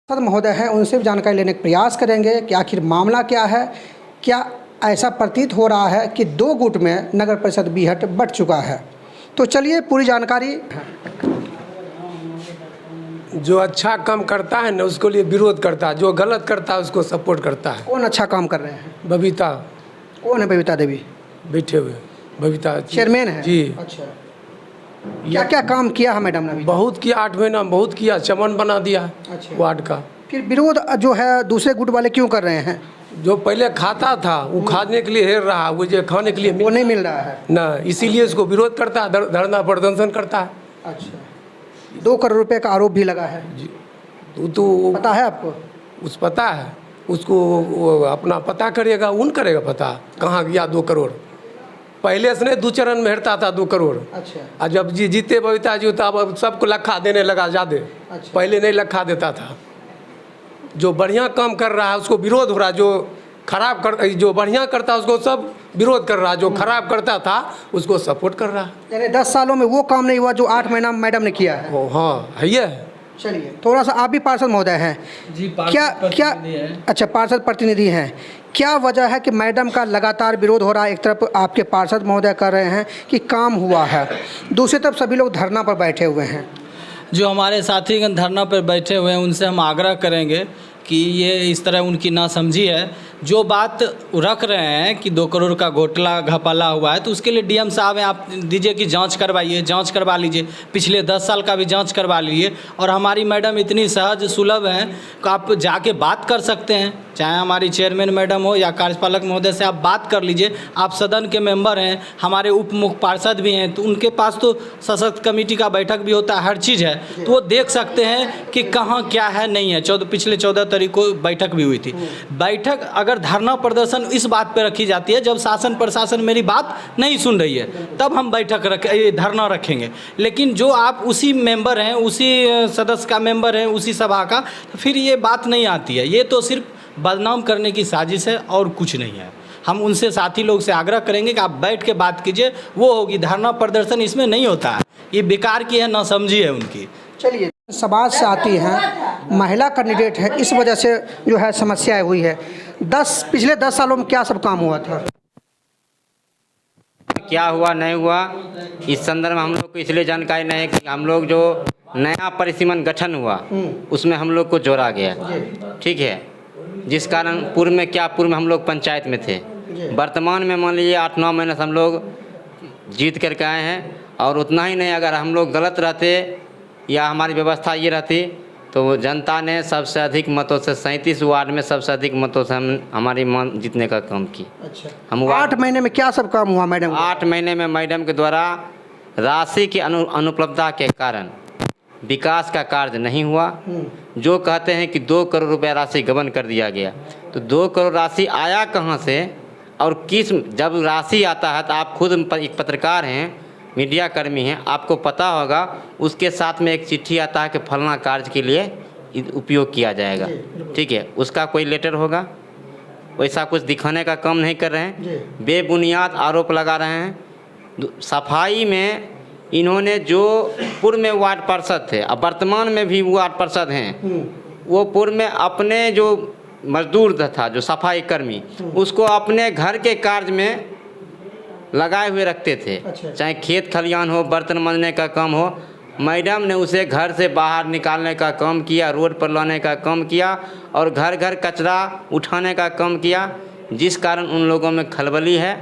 Sir महोदय हैं, उनसे भी जानकारी लेने का प्रयास करेंगे कि आखिर मामला क्या है। क्या ऐसा प्रतीत हो रहा है कि 2 गुट में नगर परिषद बीहट बंट चुका है। तो चलिए पूरी जानकारी। जो अच्छा काम करता है ना उसको लिए विरोध करता है, जो गलत करता है उसको सपोर्ट करता है। कौन अच्छा काम कर रहे हैं? बबीता। कौन है बबीता देवी? बैठे हुए बबीता चेयरमैन है जी। अच्छा, क्या क्या काम किया है मैडम ने? बहुत किया, 8 महीना में बहुत किया, चमन बना दिया अच्छा। वार्ड का। फिर विरोध जो है दूसरे गुट वाले क्यों कर रहे हैं? जो पहले खाता था वो खाने के लिए हेर रहा, वो जो खाने के लिए वो नहीं मिल रहा है ना, इसीलिए उसको विरोध करता है, धरना प्रदर्शन करता है। अच्छा, 2 करोड़ रुपए का आरोप भी लगा है जी। तो पता है आपको? उस पता है उसको, वो अपना पता करेगा, उन करेगा पता कहाँ गया 2 करोड़। पहले से नहीं 2 चरण में हेरता था 2 करोड़। अच्छा। और जब जीते बबीता जी तो अब सबको लखा देने लगा ज़्यादा। अच्छा। पहले नहीं लखा देता था। जो बढ़िया काम कर रहा है उसको विरोध हो रहा है, जो बढ़िया करता है उसको सब विरोध कर रहा है, जो खराब करता था उसको सपोर्ट कर रहा है। यानी 10 सालों में वो काम नहीं हुआ जो 8 महीना में मैडम ने किया है। ओ हाँ है ये है। चलिए थोड़ा सा, आप भी पार्षद महोदय हैं जी, क्या अच्छा पार्षद प्रतिनिधि हैं, क्या वजह है कि मैडम का लगातार विरोध हो रहा है? एक तरफ आपके पार्षद महोदय कर रहे हैं कि काम हुआ है, दूसरी तरफ सभी लोग धरना पर बैठे हुए हैं। जो हमारे साथीगण धरना पर बैठे हुए हैं उनसे हम आग्रह करेंगे कि ये इस तरह उनकी नासमझी है। जो बात रख रहे हैं कि 2 करोड़ का घोटाला घपला हुआ है, तो उसके लिए डीएम साहब हैं, आप दीजिए कि जांच करवाइए, जांच करवा लीजिए, पिछले 10 साल का भी जांच करवा लीजिए। और हमारी मैडम इतनी सहज सुलभ हैं कि आप जाके बात कर सकते हैं, चाहे हमारी चेयरमैन मैडम हो या कार्यपालक महोदय से आप बात कर लीजिए। आप सदन के मेंबर हैं, हमारे उप मुख्य पार्षद भी हैं, तो उनके पास तो सशक्त कमेटी का बैठक भी होता है, हर चीज़ है, तो वो देख सकते हैं कि कहाँ क्या है नहीं है। पिछले 14 तारीख को बैठक भी हुई थी। बैठक अगर धरना प्रदर्शन इस बात पे रखी जाती है जब शासन प्रशासन मेरी बात नहीं सुन रही है, तब हम धरना रखेंगे। लेकिन जो आप उसी मेंबर हैं, उसी सदस्य का मेंबर हैं, उसी सभा का, तो फिर ये बात नहीं आती है। ये तो सिर्फ बदनाम करने की साजिश है और कुछ नहीं है। हम उनसे साथी लोग से आग्रह करेंगे कि आप बैठ के बात कीजिए, वो होगी। धरना प्रदर्शन इसमें नहीं होता है, ये बेकार की है, नासमझी है उनकी। चलिए, समाज से आती हैं, महिला कैंडिडेट है, इस वजह से जो है समस्याएं हुई है। पिछले 10 सालों में क्या सब काम हुआ था? क्या हुआ नहीं हुआ इस संदर्भ में हम लोग को इसलिए जानकारी नहीं है कि हम लोग जो नया परिसीमन गठन हुआ उसमें हम लोग को जोड़ा गया, ठीक है, जिस कारण पूर्व में हम लोग पंचायत में थे। वर्तमान में मान लीजिए 8-9 महीने से हम लोग जीत करके आए हैं। और उतना ही नहीं, अगर हम लोग गलत रहते या हमारी व्यवस्था ये रहती तो जनता ने सबसे अधिक मतों से 37 वार्ड में सबसे अधिक मतों से हमारी मान जीतने का काम की। अच्छा, हम 8 महीने में क्या सब काम हुआ मैडम? 8 महीने में मैडम के द्वारा राशि की अनुपलब्धता के कारण विकास का कार्य नहीं हुआ। जो कहते हैं कि 2 करोड़ रुपया राशि गबन कर दिया गया, तो 2 करोड़ राशि आया कहाँ से और किस? जब राशि आता है तो आप खुद एक पत्रकार हैं, मीडिया कर्मी हैं, आपको पता होगा उसके साथ में एक चिट्ठी आता है कि फलना कार्य के लिए उपयोग किया जाएगा, ठीक है, उसका कोई लेटर होगा। वैसा कुछ दिखाने का काम नहीं कर रहे हैं, बेबुनियाद आरोप लगा रहे हैं। सफाई में इन्होंने जो पूर्व में वार्ड पार्षद थे, अब वर्तमान में भी वार्ड पार्षद हैं, वो पूर्व में अपने जो मजदूर था, जो सफाई कर्मी, उसको अपने घर के कार्य में लगाए हुए रखते थे। अच्छा। चाहे खेत खलियान हो, बर्तन मांजने का काम हो, मैडम ने उसे घर से बाहर निकालने का काम किया, रोड पर लाने का काम किया और घर घर कचरा उठाने का काम किया, जिस कारण उन लोगों में खलबली है,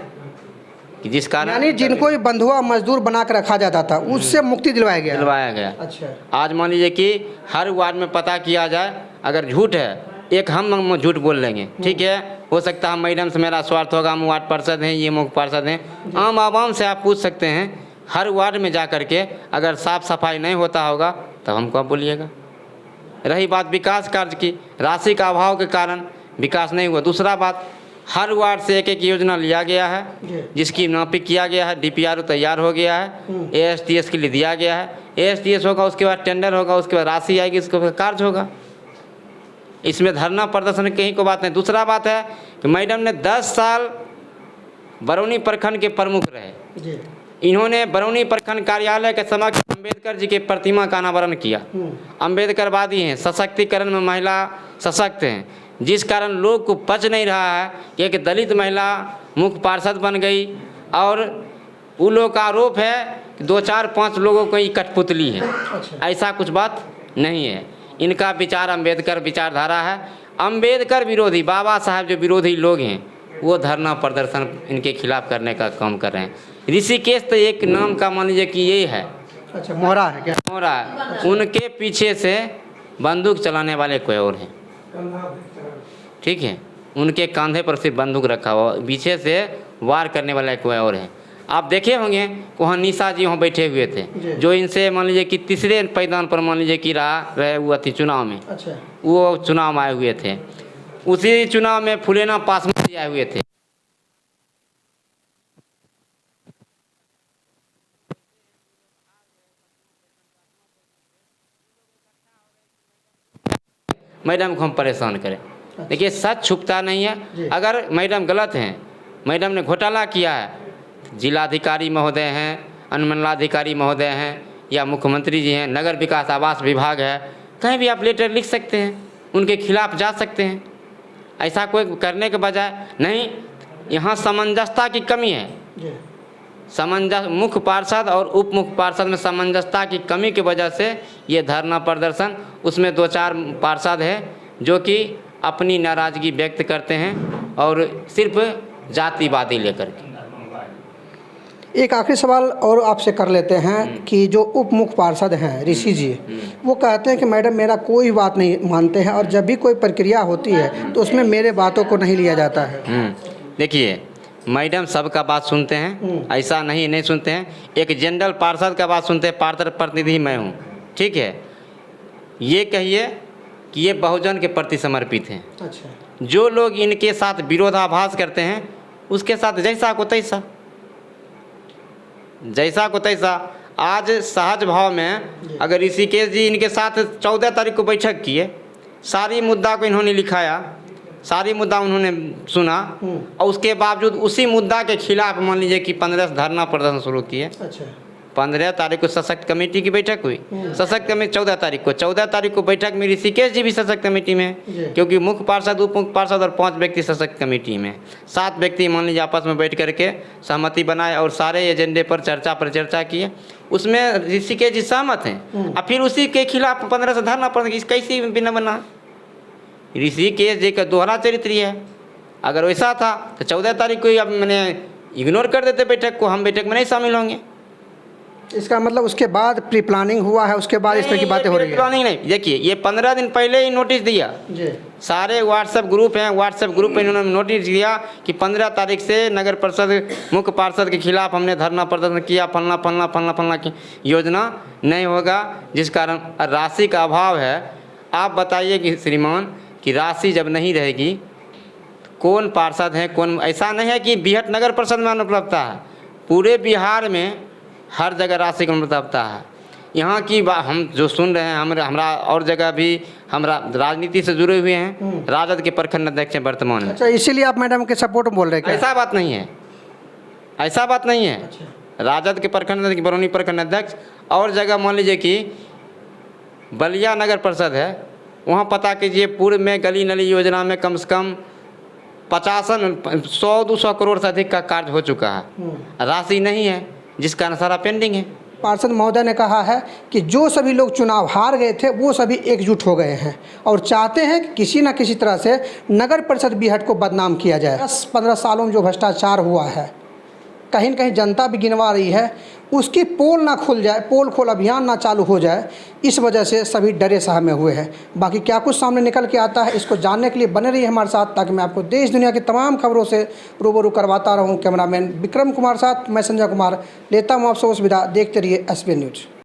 जिस कारण यानी जिनको ये बंधुआ मजदूर बना कर रखा जाता था उससे मुक्ति दिलवाया गया। अच्छा, आज मान लीजिए कि हर वार्ड में पता किया जाए, अगर झूठ है एक हम झूठ बोल लेंगे, ठीक है, हो सकता है मैडम से मेरा स्वार्थ होगा, हम वार्ड पार्षद हैं, ये मुख्य पार्षद हैं। आम आवाम से आप पूछ सकते हैं, हर वार्ड में जा कर के अगर साफ सफाई नहीं होता होगा तब हमको आप बोलिएगा। रही बात विकास कार्य की, राशि का अभाव के कारण विकास नहीं हुआ। दूसरा बात, हर वार्ड से एक योजना लिया गया है, जिसकी नापिक किया गया है, DPRO तैयार हो गया है, ASTS के लिए दिया गया है। ASTS होगा, उसके बाद टेंडर होगा, उसके बाद राशि आएगी, उसके बाद कार्य होगा। इसमें धरना प्रदर्शन कहीं को बात नहीं। दूसरा बात है कि मैडम ने 10 साल बरौनी प्रखंड के प्रमुख रहे, इन्होंने बरौनी प्रखंड कार्यालय के समक्ष अंबेडकर जी के प्रतिमा का अनावरण किया। अंबेडकरवादी हैं, सशक्तिकरण में महिला सशक्त हैं, जिस कारण लोग को पच नहीं रहा है कि एक दलित महिला मुख्य पार्षद बन गई। और उन लोगों का आरोप है कि 2-4-5 लोगों को ही कठपुतली है। ऐसा कुछ बात नहीं है। इनका विचार अम्बेडकर विचारधारा है। अम्बेडकर विरोधी, बाबा साहब जो विरोधी लोग हैं वो धरना प्रदर्शन इनके खिलाफ करने का काम कर रहे हैं। ऋषिकेश तो एक नाम का मान लीजिए कि ये है, अच्छा मोहरा है क्या? मोहरा है। उनके पीछे से बंदूक चलाने वाले कोई और हैं, ठीक है। उनके कंधे पर सिर्फ बंदूक रखा हुआ, पीछे से वार करने वाला कोई और है। आप देखे होंगे वहाँ निशा जी वहाँ बैठे हुए थे, जो इनसे मान लीजिए कि तीसरे पैदान पर मान लीजिए कि रहे हुआ थी चुनाव में। अच्छा, वो चुनाव आए हुए थे, उसी चुनाव में फुलेना पासवान जी आए हुए थे। मैडम को हम परेशान करें। देखिए सच छुपता नहीं है। अगर मैडम गलत हैं, मैडम ने घोटाला किया है, जिलाधिकारी महोदय हैं, अनुमंडलाधिकारी महोदय हैं, या मुख्यमंत्री जी हैं, नगर विकास आवास विभाग है, कहीं भी आप लेटर लिख सकते हैं, उनके खिलाफ जा सकते हैं। ऐसा कोई करने के बजाय नहीं, यहाँ सामंजस्यता की कमी है। मुख्य पार्षद और उप मुख्य पार्षद में सामंजस्यता की कमी की वजह से ये धरना प्रदर्शन, उसमें 2-4 पार्षद हैं जो कि अपनी नाराज़गी व्यक्त करते हैं और सिर्फ जातिवादी लेकर के। एक आखिरी सवाल और आपसे कर लेते हैं कि जो उप मुख्य पार्षद हैं ऋषि जी, वो कहते हैं कि मैडम मेरा कोई बात नहीं मानते हैं और जब भी कोई प्रक्रिया होती है तो उसमें मेरे बातों को नहीं लिया जाता है। देखिए मैडम सबका बात सुनते हैं, ऐसा नहीं सुनते हैं। एक जनरल पार्षद का बात सुनते हैं, पार्षद प्रतिनिधि मैं हूँ, ठीक है। ये कहिए कि ये बहुजन के प्रति समर्पित हैं। अच्छा, जो लोग इनके साथ विरोधाभास करते हैं उसके साथ जैसा को तैसा। आज सहज भाव में अगर ऋषिकेश जी इनके साथ 14 तारीख को बैठक किए, सारी मुद्दा को इन्होंने लिखाया, सारी मुद्दा उन्होंने सुना, और उसके बावजूद उसी मुद्दा के खिलाफ मान लीजिए कि 15 से धरना प्रदर्शन शुरू किए। अच्छा, 15 तारीख को सशक्त कमेटी की बैठक हुई। सशक्त कमेटी 14 तारीख को बैठक में ऋषिकेश जी भी सशक्त कमेटी में, क्योंकि मुख्य पार्षद, उप मुख्य पार्षद और 5 व्यक्ति सशक्त कमेटी में, 7 व्यक्ति मान लीजिए आपस में बैठ करके सहमति बनाए और सारे एजेंडे पर चर्चा किए। उसमें ऋषिकेश जी सहमत हैं और फिर उसी के खिलाफ 15 से धरना प्रदर्शन कैसी बिना बना। ऋषिकेश जी का दोहरा चरित्र है। अगर वैसा था तो 14 तारीख को ही अब मैंने इग्नोर कर देते बैठक को, हम बैठक में नहीं शामिल होंगे। इसका मतलब उसके बाद प्री प्लानिंग हुआ है, उसके बाद इस तरह की बातें हो रही है। प्लानिंग नहीं, देखिए ये 15 दिन पहले ही नोटिस दिया जी। सारे व्हाट्सएप ग्रुप हैं, व्हाट्सएप ग्रुप में इन्होंने नोटिस दिया कि 15 तारीख से नगर परिषद मुख्य पार्षद के खिलाफ हमने धरना प्रदर्शन किया, फलना की योजना नहीं होगा, जिस कारण राशि का अभाव है। आप बताइए कि श्रीमान कि राशि जब नहीं रहेगी कौन पार्षद है कौन, ऐसा नहीं है कि बिहट नगर परिषद में अनुपलब्धता है, पूरे बिहार में हर जगह राशि का अनुपलब्धता है। यहाँ की हम जो सुन रहे हैं, हमरा और जगह भी हमरा राजनीति से जुड़े हुए हैं, राजद के प्रखंड अध्यक्ष हैं वर्तमान में। अच्छा, इसीलिए आप मैडम के सपोर्ट में बोल रहे हैं क्या? ऐसा बात नहीं है, ऐसा बात नहीं है। राजद के प्रखंड अध्यक्ष, बरौनी प्रखंड अध्यक्ष, और जगह मान लीजिए कि बलिया नगर परिषद है, वहाँ पता कीजिए पूर्व में गली नली योजना में कम से कम 100-200 करोड़ से अधिक का कार्य हो चुका है, राशि नहीं है, जिस कारण सारा पेंडिंग है। पार्षद महोदय ने कहा है कि जो सभी लोग चुनाव हार गए थे वो सभी एकजुट हो गए हैं और चाहते हैं कि किसी न किसी तरह से नगर परिषद बिहट को बदनाम किया जाए। 10-15 सालों में जो भ्रष्टाचार हुआ है, कहीं न कहीं जनता भी गिनवा रही है, उसकी पोल ना खुल जाए, पोल खोल अभियान ना चालू हो जाए, इस वजह से सभी डरे सहमे हुए हैं। बाकी क्या कुछ सामने निकल के आता है, इसको जानने के लिए बने रहिए हमारे साथ, ताकि मैं आपको देश दुनिया की तमाम खबरों से रूबरू करवाता रहूं। कैमरामैन विक्रम कुमार साथ मैं संजय कुमार लेता हूं आपसे उस विदा। देखते रहिए SBN न्यूज़।